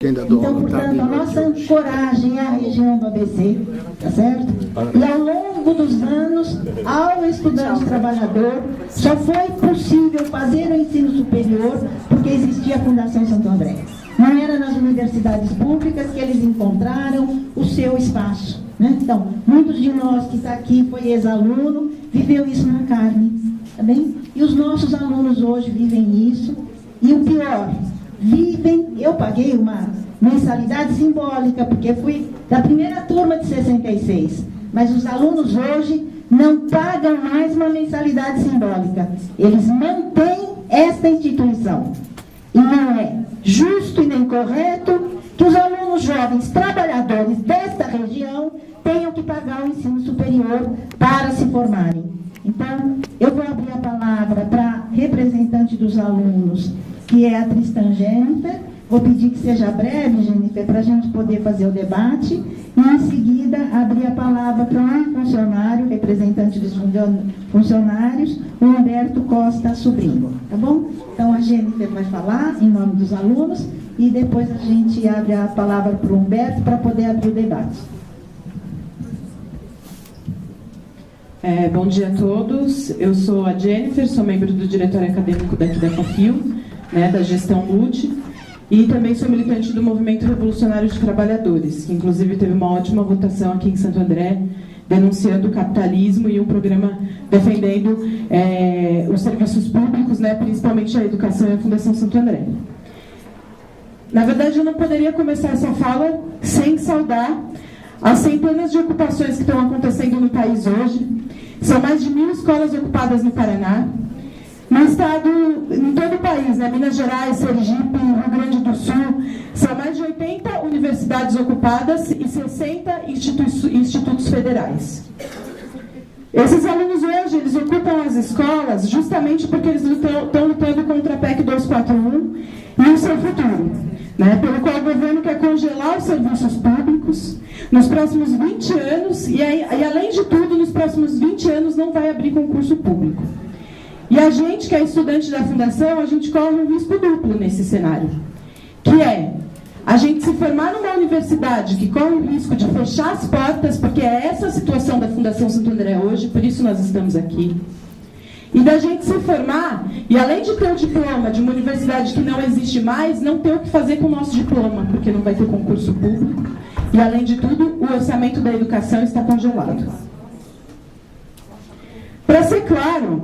Então, portanto, a nossa ancoragem é a região do ABC, tá certo? E ao longo dos anos, ao estudante trabalhador, só foi possível fazer o ensino superior porque existia a Fundação Santo André. Não era nas universidades públicas que eles encontraram o seu espaço, né? Então, muitos de nós que está aqui foi ex-aluno, viveu isso na carne, tá bem? E os nossos alunos hoje vivem isso. E o pior, eu paguei uma mensalidade simbólica, porque fui da primeira turma de 66, mas os alunos hoje não pagam mais uma mensalidade simbólica. Eles mantêm esta instituição. E não é justo e nem correto que os alunos jovens trabalhadores desta região tenham que pagar o ensino superior para se formarem. Então, eu vou abrir a palavra para a representante dos alunos, que é a Tristan Jennifer. Vou pedir que seja breve, Jennifer, para a gente poder fazer o debate. E, em seguida, abrir a palavra para um funcionário, representante dos funcionários, o Humberto Costa Sobrinho. Tá bom? Então, a Jennifer vai falar em nome dos alunos e depois a gente abre a palavra para o Humberto para poder abrir o debate. Bom dia a todos. Eu sou a Jennifer, sou membro do diretório acadêmico daqui da FAFIL, da gestão LUT, e também sou militante do Movimento Revolucionário de Trabalhadores, que inclusive teve uma ótima votação aqui em Santo André, denunciando o capitalismo e um programa defendendo os serviços públicos, principalmente a educação e a Fundação Santo André. Na verdade, eu não poderia começar essa fala sem saudar as centenas de ocupações que estão acontecendo no país hoje. São mais de 1.000 escolas ocupadas no Paraná. No estado, em todo o país, Minas Gerais, Sergipe, Rio Grande do Sul, são mais de 80 universidades ocupadas e 60 institutos federais. Esses alunos hoje, eles ocupam as escolas justamente porque eles estão lutando contra a PEC 241 e o seu futuro, pelo qual o governo quer congelar os serviços públicos nos próximos 20 anos e além de tudo, nos próximos 20 anos não vai abrir concurso público. E a gente, que é estudante da Fundação, a gente corre um risco duplo nesse cenário, que é a gente se formar numa universidade que corre o risco de fechar as portas, porque é essa a situação da Fundação Santo André hoje, por isso nós estamos aqui, e da gente se formar, e além de ter o diploma de uma universidade que não existe mais, não ter o que fazer com o nosso diploma, porque não vai ter concurso público, e além de tudo, o orçamento da educação está congelado. Para ser claro,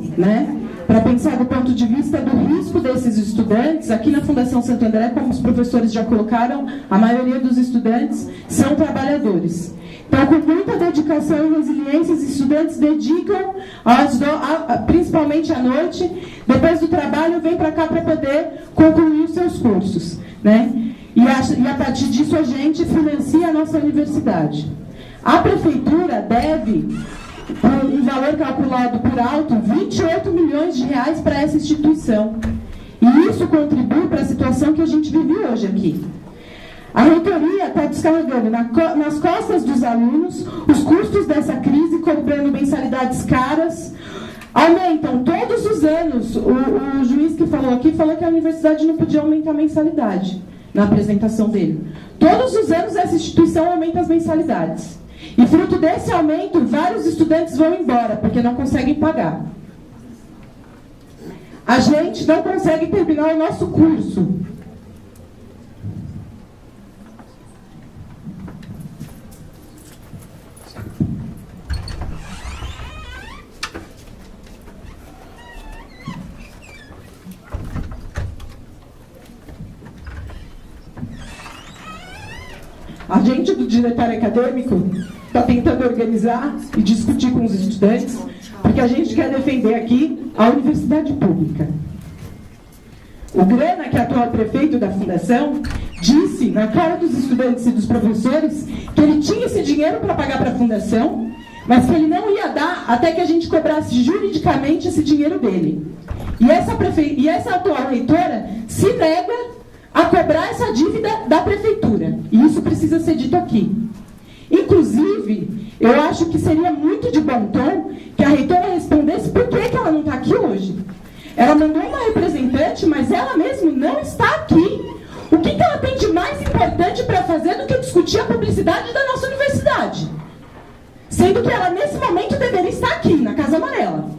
para pensar do ponto de vista do risco desses estudantes, aqui na Fundação Santo André, como os professores já colocaram, a maioria dos estudantes são trabalhadores. Então, com muita dedicação e resiliência, os estudantes dedicam, principalmente à noite, depois do trabalho, vêm para cá para poder concluir os seus cursos. E a partir disso, a gente financia a nossa universidade. A prefeitura deve um valor calculado por alto, 28 milhões de reais para essa instituição. E isso contribui para a situação que a gente vive hoje aqui. A reitoria está descarregando nas costas dos alunos os custos dessa crise, cobrando mensalidades caras, aumentam todos os anos. O juiz que falou aqui falou que a universidade não podia aumentar a mensalidade na apresentação dele. Todos os anos essa instituição aumenta as mensalidades. E fruto desse aumento, vários estudantes vão embora, porque não conseguem pagar. A gente não consegue terminar o nosso curso. A gente do diretório acadêmico está tentando organizar e discutir com os estudantes, porque a gente quer defender aqui a universidade pública. O Grana, que é atual prefeito da Fundação, disse na cara dos estudantes e dos professores que ele tinha esse dinheiro para pagar para a Fundação, mas que ele não ia dar até que a gente cobrasse juridicamente esse dinheiro dele. E essa atual reitora se nega a cobrar essa dívida da prefeitura. E isso precisa ser dito aqui. Inclusive, eu acho que seria muito de bom tom que a reitora respondesse por que ela não está aqui hoje. Ela mandou uma representante, mas ela mesma não está aqui. O que ela tem de mais importante fazer do que discutir a publicidade da nossa universidade. Sendo que ela, nesse momento, deveria estar aqui, na Casa Amarela.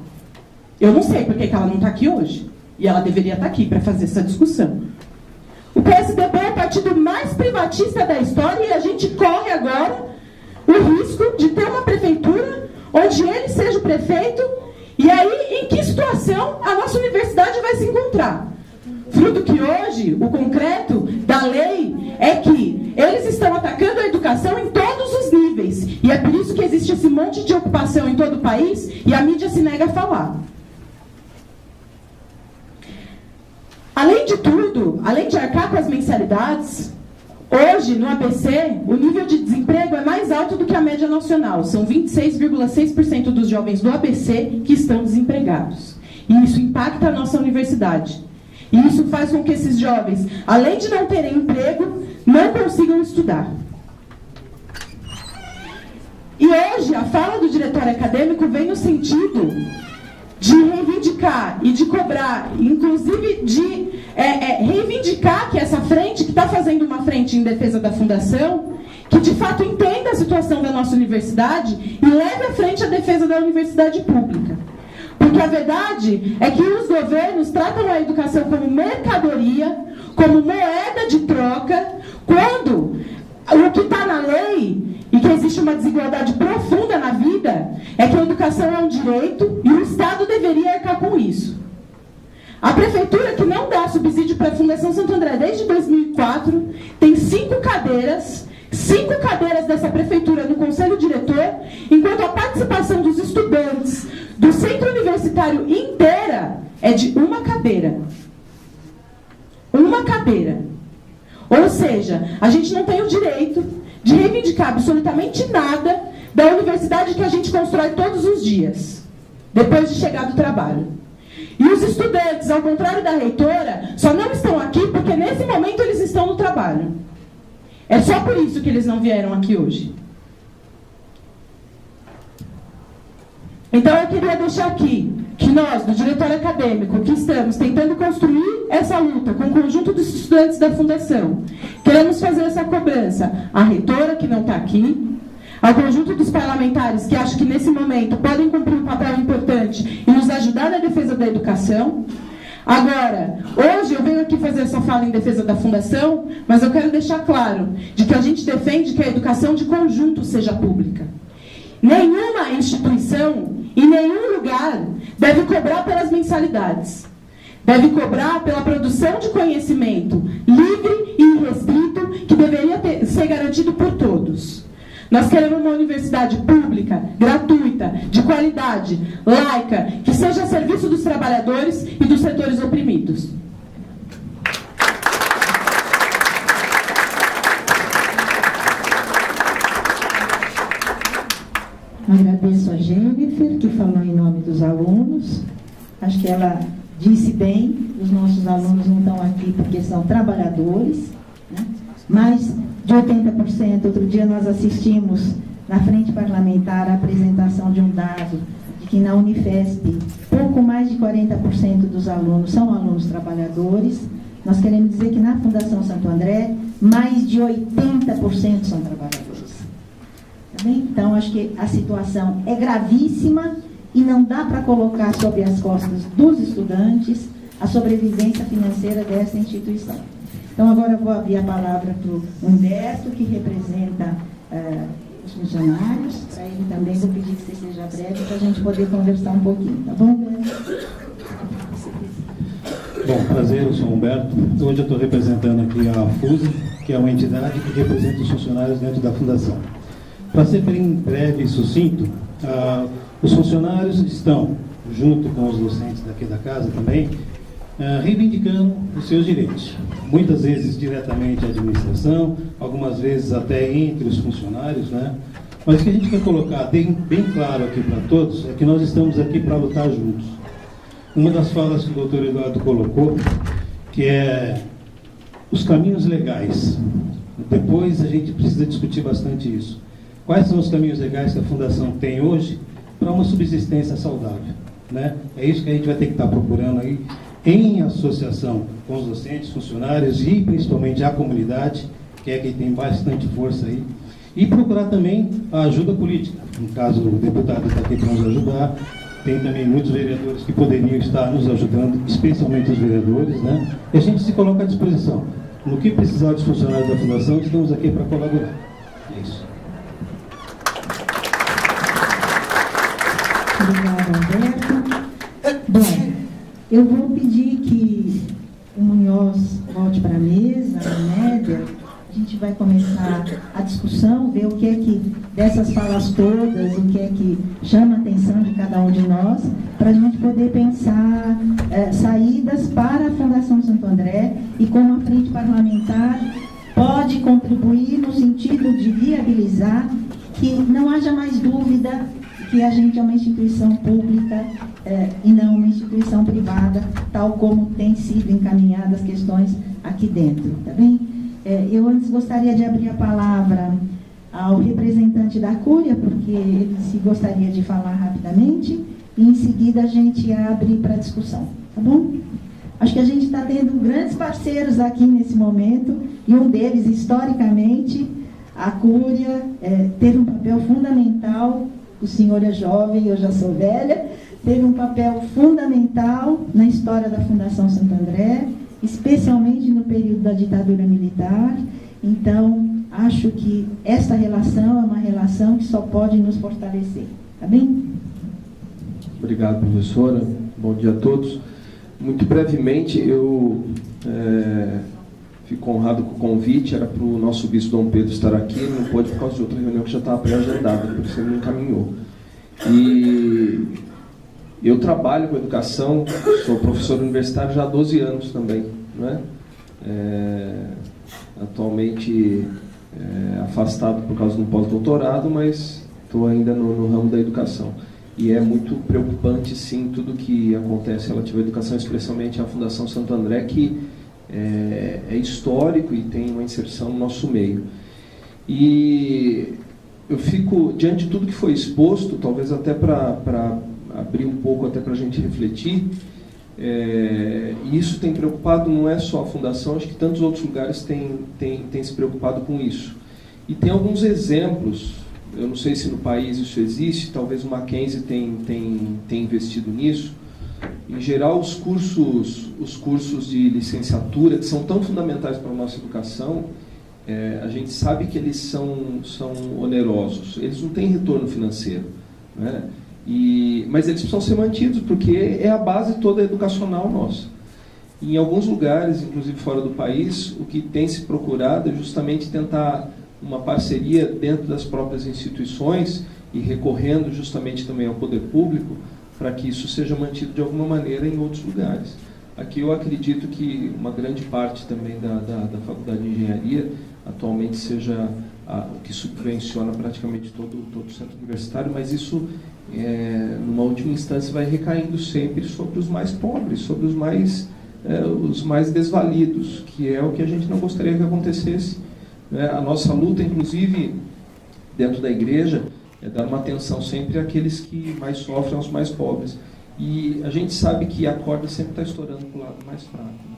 Eu não sei por que ela não está aqui hoje. E ela deveria estar aqui para fazer essa discussão. O PSDB é o partido mais privatista da história e a gente corre agora o risco de ter uma prefeitura onde ele seja o prefeito. E aí, em que situação a nossa universidade vai se encontrar? Fruto que hoje, o concreto da lei é que eles estão atacando a educação em todos os níveis. E é por isso que existe esse monte de ocupação em todo o país e a mídia se nega a falar. Além de tudo, além de arcar com as mensalidades, hoje, no ABC, o nível de desemprego é mais alto do que a média nacional. São 26,6% dos jovens do ABC que estão desempregados. E isso impacta a nossa universidade. E isso faz com que esses jovens, além de não terem emprego, não consigam estudar. E hoje, a fala do diretório acadêmico vem no sentido de reivindicar e de cobrar, inclusive de reivindicar que essa frente, que está fazendo uma frente em defesa da fundação, que de fato entenda a situação da nossa universidade e leve à frente a defesa da universidade pública. Porque a verdade é que os governos tratam a educação como mercadoria, como moeda de troca, quando o que está na lei, e que existe uma desigualdade profunda na vida, é que a educação é um direito e o Estado deveria arcar com isso. A prefeitura, que não dá subsídio para a Fundação Santo André desde 2004, tem 5 cadeiras dessa prefeitura no conselho diretor, enquanto a participação dos estudantes do centro universitário inteira é de 1 cadeira. 1 cadeira. Ou seja, a gente não tem o direito de reivindicar absolutamente nada da universidade que a gente constrói todos os dias, depois de chegar do trabalho. E os estudantes, ao contrário da reitora, só não estão aqui porque nesse momento eles estão no trabalho. É só por isso que eles não vieram aqui hoje. Então eu queria deixar aqui que nós, do diretório acadêmico, que estamos tentando construir essa luta com o conjunto dos estudantes da Fundação, queremos fazer essa cobrança à reitora, que não está aqui, ao conjunto dos parlamentares que acham que nesse momento podem cumprir um papel importante e nos ajudar na defesa da educação. Agora, hoje eu venho aqui fazer essa fala em defesa da Fundação, mas eu quero deixar claro de que a gente defende que a educação de conjunto seja pública. Nenhuma instituição, em nenhum lugar, deve cobrar pelas mensalidades. Deve cobrar pela produção de conhecimento livre e irrestrito que deveria ser garantido por todos. Nós queremos uma universidade pública, gratuita, de qualidade, laica, que seja a serviço dos trabalhadores e dos setores oprimidos. Agradeço a Jennifer, que falou em nome dos alunos. Acho que ela disse bem, os nossos alunos não estão aqui porque são trabalhadores, né? Mais de 80%. Outro dia nós assistimos na frente parlamentar a apresentação de um dado de que na Unifesp pouco mais de 40% dos alunos são alunos trabalhadores. Nós queremos dizer que na Fundação Santo André mais de 80% são trabalhadores. Tá bem? Então acho que a situação é gravíssima e não dá para colocar sobre as costas dos estudantes a sobrevivência financeira dessa instituição. Então, agora eu vou abrir a palavra para o Humberto, que representa os funcionários. Para ele também vou pedir que você seja breve para a gente poder conversar um pouquinho. Tá bom, Humberto? Bom, prazer, eu sou o Humberto. Hoje eu estou representando aqui a FUSA, que é uma entidade que representa os funcionários dentro da Fundação. Para ser bem breve e sucinto, os funcionários estão, junto com os docentes daqui da casa também, reivindicando os seus direitos. Muitas vezes diretamente à administração, algumas vezes até entre os funcionários, né? Mas o que a gente quer colocar bem claro aqui para todos é que nós estamos aqui para lutar juntos. Uma das falas que o doutor Eduardo colocou, que é os caminhos legais. Depois a gente precisa discutir bastante isso. Quais são os caminhos legais que a Fundação tem hoje para uma subsistência saudável, né? É isso que a gente vai ter que estar procurando aí, em associação com os docentes, funcionários e principalmente a comunidade, que é quem tem bastante força aí, e procurar também a ajuda política. No caso, o deputado está aqui para nos ajudar, tem também muitos vereadores que poderiam estar nos ajudando, especialmente os vereadores, né? E a gente se coloca à disposição. No que precisar dos funcionários da Fundação, estamos aqui para colaborar. É isso. Obrigada, Alberto. Bom, eu vou pedir que o Munhoz volte para a mesa, a média. A gente vai começar a discussão, ver o que é que, dessas falas todas, o que é que chama a atenção de cada um de nós, para a gente poder pensar saídas para a Fundação Santo André e como a frente parlamentar pode contribuir no sentido de viabilizar que não haja mais dúvida que a gente é uma instituição pública e não uma instituição privada, tal como tem sido encaminhadas as questões aqui dentro, tá bem? Eu antes gostaria de abrir a palavra ao representante da Cúria, porque ele se gostaria de falar rapidamente, e em seguida a gente abre para discussão, tá bom? Acho que a gente está tendo grandes parceiros aqui nesse momento, e um deles, historicamente, a Cúria teve um papel fundamental. O senhor é jovem, eu já sou velha, teve um papel fundamental na história da Fundação Santo André, especialmente no período da ditadura militar. Então, acho que esta relação é uma relação que só pode nos fortalecer. Tá bem? Obrigado, professora. Bom dia a todos. Muito brevemente, eu fico honrado com o convite. Era para o nosso bispo Dom Pedro estar aqui, não pôde por causa de outra reunião que já estava pré-agendada, porque ele não encaminhou. E eu trabalho com educação, sou professor universitário já há 12 anos também, não é? Atualmente afastado por causa de um pós-doutorado, mas estou ainda no ramo da educação. E é muito preocupante, sim, tudo que acontece relativo à educação, especialmente a Fundação Santo André, que é histórico e tem uma inserção no nosso meio. E eu fico, diante de tudo que foi exposto, talvez até para abrir um pouco até para a gente refletir, e isso tem preocupado, não é só a Fundação, acho que tantos outros lugares têm se preocupado com isso. E tem alguns exemplos, eu não sei se no país isso existe, talvez o Mackenzie tem investido nisso. Em geral, os cursos de licenciatura, que são tão fundamentais para a nossa educação, a gente sabe que eles são onerosos, eles não têm retorno financeiro, né? Mas eles precisam ser mantidos, porque é a base toda educacional nossa. Em alguns lugares, inclusive fora do país, o que tem se procurado é justamente tentar uma parceria dentro das próprias instituições e recorrendo justamente também ao poder público para que isso seja mantido de alguma maneira em outros lugares. Aqui eu acredito que uma grande parte também da Faculdade de Engenharia atualmente seja o que subvenciona praticamente todo o centro universitário, mas isso, numa última instância, vai recaindo sempre sobre os mais pobres, sobre os mais desvalidos, que é o que a gente não gostaria que acontecesse. A nossa luta, inclusive, dentro da igreja, é dar uma atenção sempre àqueles que mais sofrem, aos mais pobres. E a gente sabe que a corda sempre está estourando para o lado mais fraco, né?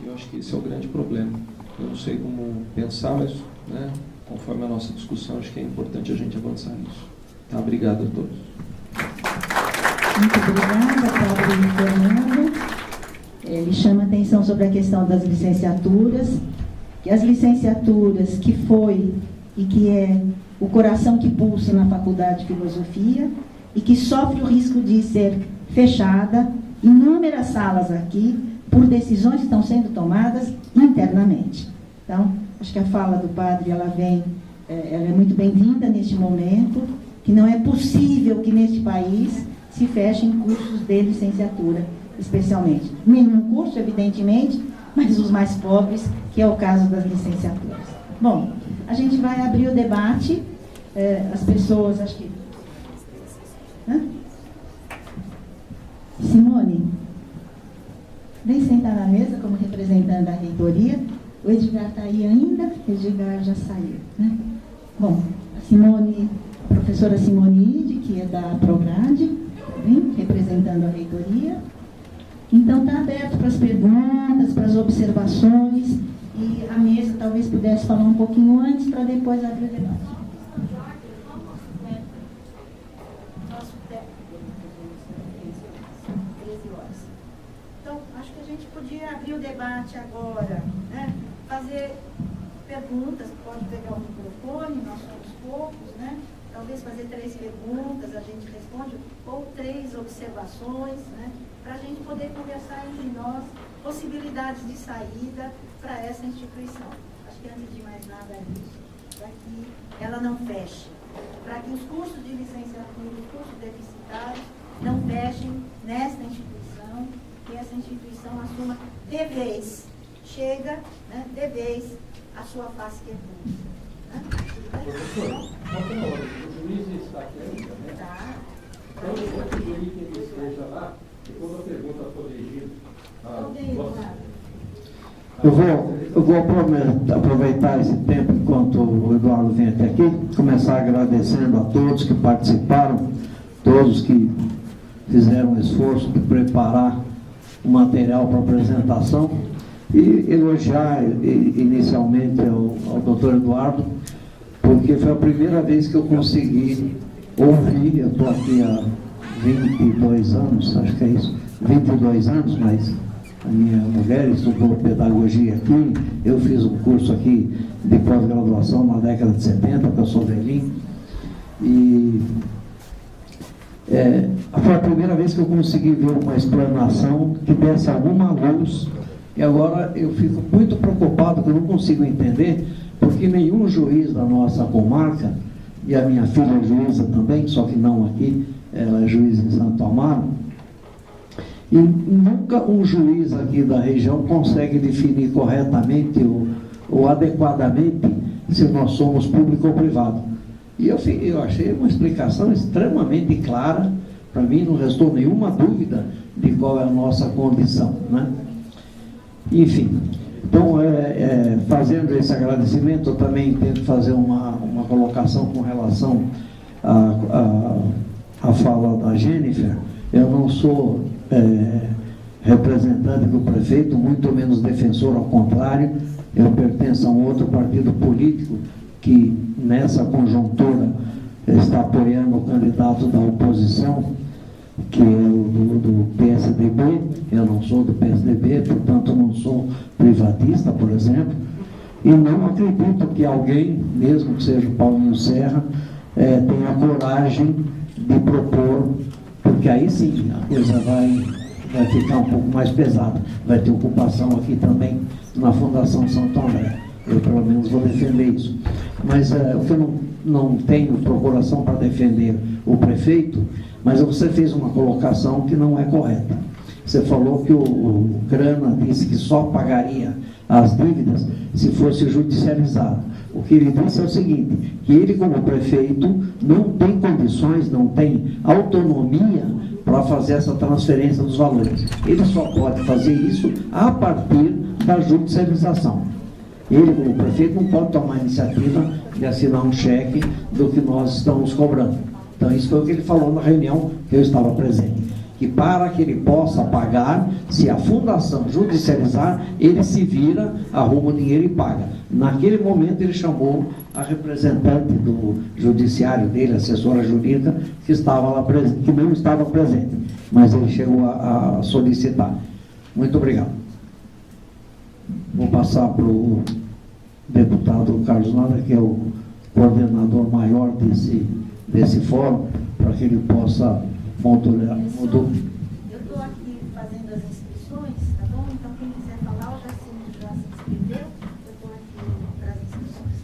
Eu acho que esse é o grande problema. Eu não sei como pensar, mas, conforme a nossa discussão, acho que é importante a gente avançar nisso. Tá? Obrigado a todos. Muito obrigada, Padre Fernando. Ele chama atenção sobre a questão das licenciaturas, que as licenciaturas que foi e que é o coração que pulsa na Faculdade de Filosofia e que sofre o risco de ser fechada, inúmeras salas aqui, por decisões que estão sendo tomadas internamente. Então, acho que a fala do padre, ela é muito bem-vinda neste momento, que não é possível que neste país se fechem cursos de licenciatura, especialmente. Nenhum curso, evidentemente, mas os mais pobres, que é o caso das licenciaturas. Bom, a gente vai abrir o debate. As pessoas, acho que... Simone, vem sentar na mesa como representante da reitoria. O Edgar está aí ainda? O Edgar já saiu, né? Bom, a Simone, a professora Simone Ide, que é da Prograde, vem representando a reitoria. Então, está aberto para as perguntas, para as observações, e a mesa talvez pudesse falar um pouquinho antes para depois abrir o debate. Então, acho que a gente podia abrir o debate agora, né? Fazer perguntas, pode pegar o microfone, nós somos poucos, né? Talvez fazer 3 perguntas, a gente responde, ou 3 observações, né? Para a gente poder conversar entre nós possibilidades de saída para essa instituição. Acho que antes de mais nada é isso, para que ela não feche, para que os cursos de licenciatura, os cursos deficitários não fechem nesta instituição, que essa instituição assuma de vez, chega, né, de vez, a sua face que é pública. Professor, o juiz está aqui ainda, né? Tá. Então, eu sugeri que ele esteja lá, e quando a pergunta for dirigida Eu vou aproveitar esse tempo enquanto o Eduardo vem até aqui, começar agradecendo a todos que participaram, todos que fizeram o esforço de preparar o material para apresentação e elogiar inicialmente ao doutor Eduardo, porque foi a primeira vez que eu consegui ouvir. Eu estou aqui há 22 anos, acho que é isso, 22 anos, mas a minha mulher estudou pedagogia aqui, eu fiz um curso aqui de pós-graduação na década de 70, porque eu sou velhinho, e foi a primeira vez que eu consegui ver uma explanação que desse alguma luz, e agora eu fico muito preocupado que eu não consigo entender, porque nenhum juiz da nossa comarca, e a minha filha é juíza também, só que não aqui, ela é juíza em Santo Amaro, e nunca um juiz aqui da região consegue definir corretamente ou adequadamente se nós somos público ou privado. E eu achei uma explicação extremamente clara, para mim não restou nenhuma dúvida de qual é a nossa condição, né? Enfim, então, fazendo esse agradecimento, eu também tento fazer uma colocação com relação à fala da Jennifer. Eu não sou representante do prefeito, muito menos defensor, ao contrário, eu pertenço a um outro partido político que, nessa conjuntura, está apoiando o candidato da oposição, que é o do PSDB. Eu não sou do PSDB, portanto não sou privatista, por exemplo, e não acredito que alguém, mesmo que seja o Paulinho Serra, tenha coragem de propor, porque aí sim a coisa vai ficar um pouco mais pesada. Vai ter ocupação aqui também na Fundação Santo André. Eu pelo menos vou defender isso. Mas o que eu não tenho procuração para defender o prefeito, mas você fez uma colocação que não é correta. Você falou que o Grana disse que só pagaria as dívidas se fosse judicializado. O que ele disse é o seguinte, que ele como prefeito não tem condições, não tem autonomia para fazer essa transferência dos valores. Ele só pode fazer isso a partir da judicialização. Ele como prefeito não pode tomar a iniciativa de assinar um cheque do que nós estamos cobrando. Então isso foi o que ele falou na reunião que eu estava presente. Que para que ele possa pagar, se a fundação judicializar, ele se vira, arruma o dinheiro e paga. Naquele momento ele chamou a representante do judiciário dele, a assessora jurídica, que estava lá presente, que não estava presente, mas ele chegou a solicitar. Muito obrigado. Vou passar para o deputado Carlos Nada, que é o coordenador maior desse fórum, para que ele possa modular. Eu estou aqui fazendo as inscrições, tá bom? Então quem quiser falar, já se inscreveu. Eu estou aqui para as inscrições.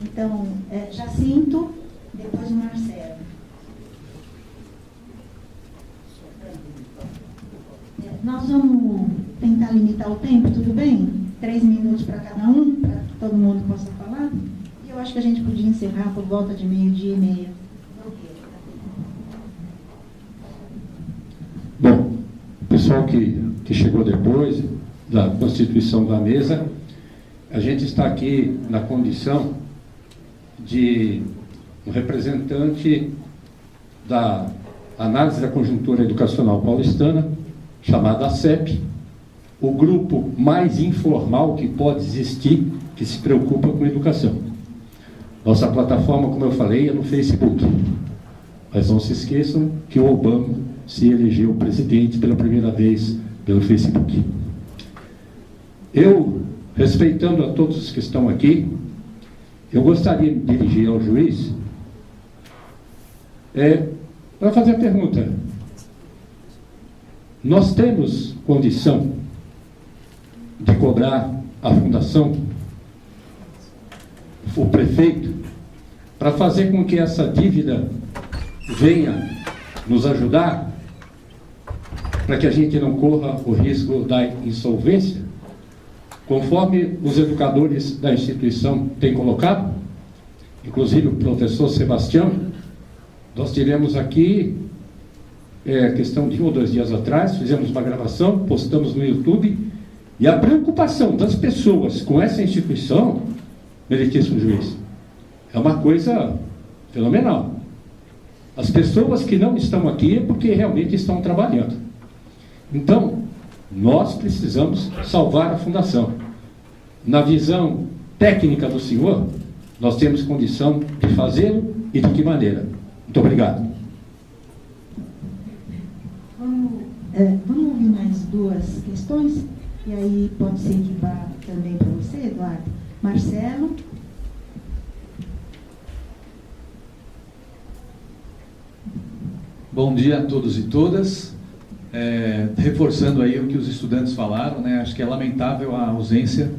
Então, Jacinto, depois o Marcelo. Nós vamos tentar limitar o tempo, tudo bem? 3 minutos para cada um, para que todo mundo possa falar. E eu acho que a gente podia encerrar por volta de 12:30. Bom, o pessoal que chegou depois da constituição da mesa, a gente está aqui na condição de um representante da análise da conjuntura educacional paulistana, chamada ACEP, o grupo mais informal que pode existir, que se preocupa com educação. Nossa plataforma, como eu falei, é no Facebook. Mas não se esqueçam que o Obama se elegeu presidente pela primeira vez pelo Facebook. Eu, respeitando a todos os que estão aqui, eu gostaria de me dirigir ao juiz para fazer a pergunta. Nós temos condição de cobrar a fundação, o prefeito, para fazer com que essa dívida venha nos ajudar, para que a gente não corra o risco da insolvência, conforme os educadores da instituição têm colocado, inclusive o professor Sebastião. Nós tivemos aqui, questão de 1 ou 2 dias atrás, fizemos uma gravação, postamos no YouTube, e a preocupação das pessoas com essa instituição, meritíssimo juiz, é uma coisa fenomenal. As pessoas que não estão aqui é porque realmente estão trabalhando. Então, nós precisamos salvar a fundação. Na visão técnica do senhor, nós temos condição de fazê-lo e de que maneira? Muito obrigado. Vamos ouvir mais 2 questões? E aí pode ser que vá também para você, Eduardo. Marcelo. Bom dia a todos e todas. Reforçando aí o que os estudantes falaram, né? Acho que é lamentável a ausência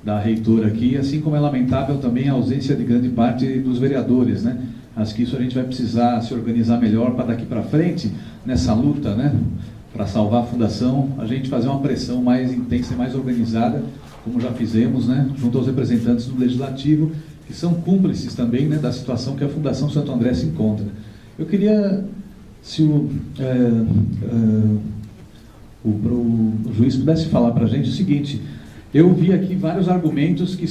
da reitora aqui, assim como é lamentável também a ausência de grande parte dos vereadores, né? Acho que isso a gente vai precisar se organizar melhor para daqui para frente, nessa luta, né? Para salvar a fundação, a gente fazer uma pressão mais intensa e mais organizada, como já fizemos, né? Junto aos representantes do Legislativo, que são cúmplices também, né? Da situação que a Fundação Santo André se encontra. Eu queria, se o juiz pudesse falar para a gente o seguinte: eu vi aqui vários argumentos que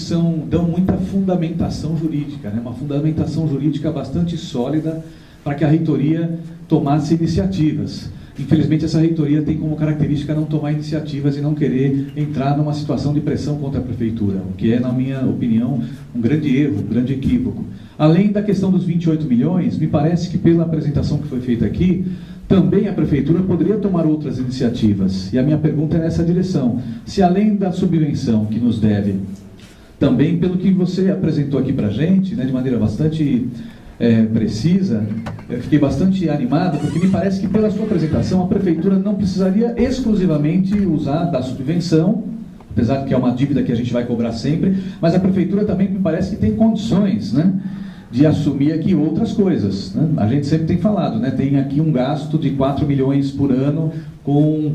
dão muita fundamentação jurídica, né? Uma fundamentação jurídica bastante sólida para que a reitoria tomasse iniciativas. Infelizmente, essa reitoria tem como característica não tomar iniciativas e não querer entrar numa situação de pressão contra a prefeitura, o que é, na minha opinião, um grande erro, um grande equívoco. Além da questão dos 28 milhões, me parece que pela apresentação que foi feita aqui, também a prefeitura poderia tomar outras iniciativas. E a minha pergunta é nessa direção: se além da subvenção que nos deve, também pelo que você apresentou aqui para a gente, né, de maneira bastante precisa, eu fiquei bastante animado, porque me parece que pela sua apresentação a prefeitura não precisaria exclusivamente usar da subvenção, apesar de que é uma dívida que a gente vai cobrar sempre, mas a prefeitura também me parece que tem condições, né, de assumir aqui outras coisas, né? A gente sempre tem falado, né, tem aqui um gasto de 4 milhões por ano com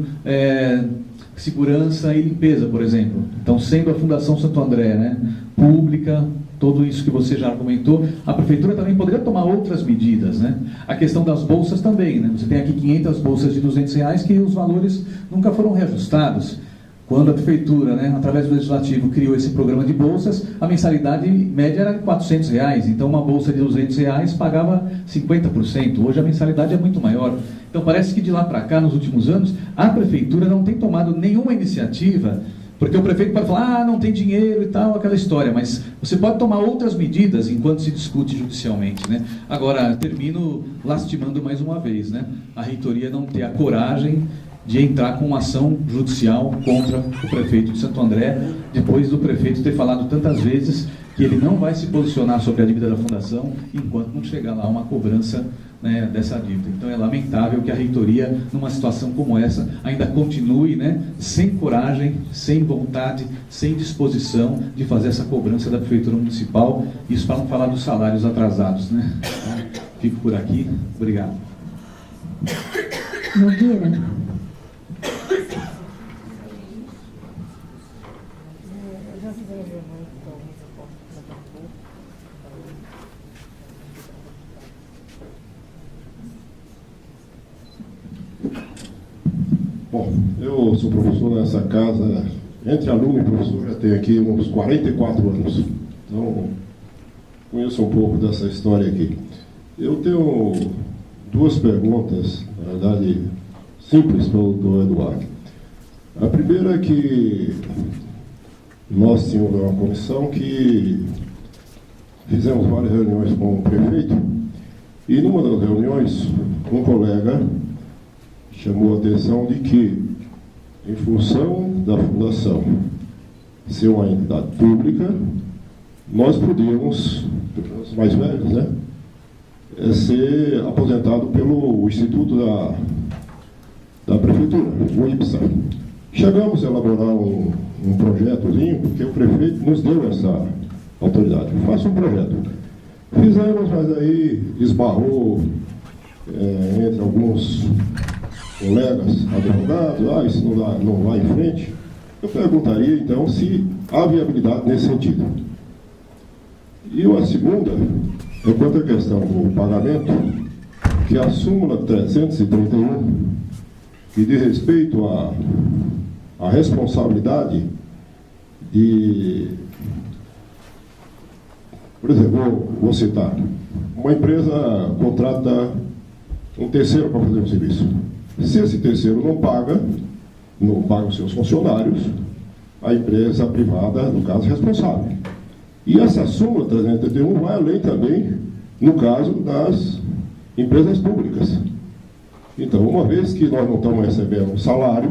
segurança e limpeza, por exemplo. Então, sendo a Fundação Santo André, né, pública, tudo isso que você já argumentou, a prefeitura também poderia tomar outras medidas, né? A questão das bolsas também, né? Você tem aqui 500 bolsas de R$200 que os valores nunca foram reajustados. Quando a prefeitura, né, através do Legislativo, criou esse programa de bolsas, a mensalidade média era de R$400. Então, uma bolsa de R$200 pagava 50%. Hoje a mensalidade é muito maior. Então, parece que de lá para cá, nos últimos anos, a prefeitura não tem tomado nenhuma iniciativa, porque o prefeito pode falar, não tem dinheiro e tal, aquela história, mas você pode tomar outras medidas enquanto se discute judicialmente, né? Agora, termino lastimando mais uma vez, né? A reitoria não ter a coragem de entrar com uma ação judicial contra o prefeito de Santo André, depois do prefeito ter falado tantas vezes que ele não vai se posicionar sobre a dívida da fundação enquanto não chegar lá uma cobrança, né, dessa dívida. Então é lamentável que a reitoria, numa situação como essa, ainda continue, né, sem coragem, sem vontade, sem disposição de fazer essa cobrança da prefeitura municipal, isso para não falar dos salários atrasados, né? Então, fico por aqui. Obrigado. Nogueira. Bom, eu sou professor nessa casa, entre aluno e professor, já tenho aqui uns 44 anos. Então, conheço um pouco dessa história aqui. Eu tenho 2 perguntas, na verdade, simples para o Eduardo. A primeira é que nós tínhamos uma comissão que fizemos várias reuniões com o prefeito, e numa das reuniões, um colega chamou a atenção de que, em função da fundação ser uma entidade pública, nós podíamos, os mais velhos, né, ser aposentado pelo Instituto da Prefeitura, o IPSA. Chegamos a elaborar um projetozinho, porque o prefeito nos deu essa autoridade. Faça um projeto. Fizemos, mas aí esbarrou entre alguns colegas advogados, isso não vai em frente. Eu perguntaria, então, se há viabilidade nesse sentido. E a segunda é quanto à questão do pagamento, que a súmula 331, que diz respeito à responsabilidade de... Por exemplo, vou citar, uma empresa contrata um terceiro para fazer um serviço. Se esse terceiro não paga os seus funcionários, a empresa privada, no caso, é responsável. E essa súmula 331 vai além também, no caso das empresas públicas. Então, uma vez que nós não estamos recebendo um salário,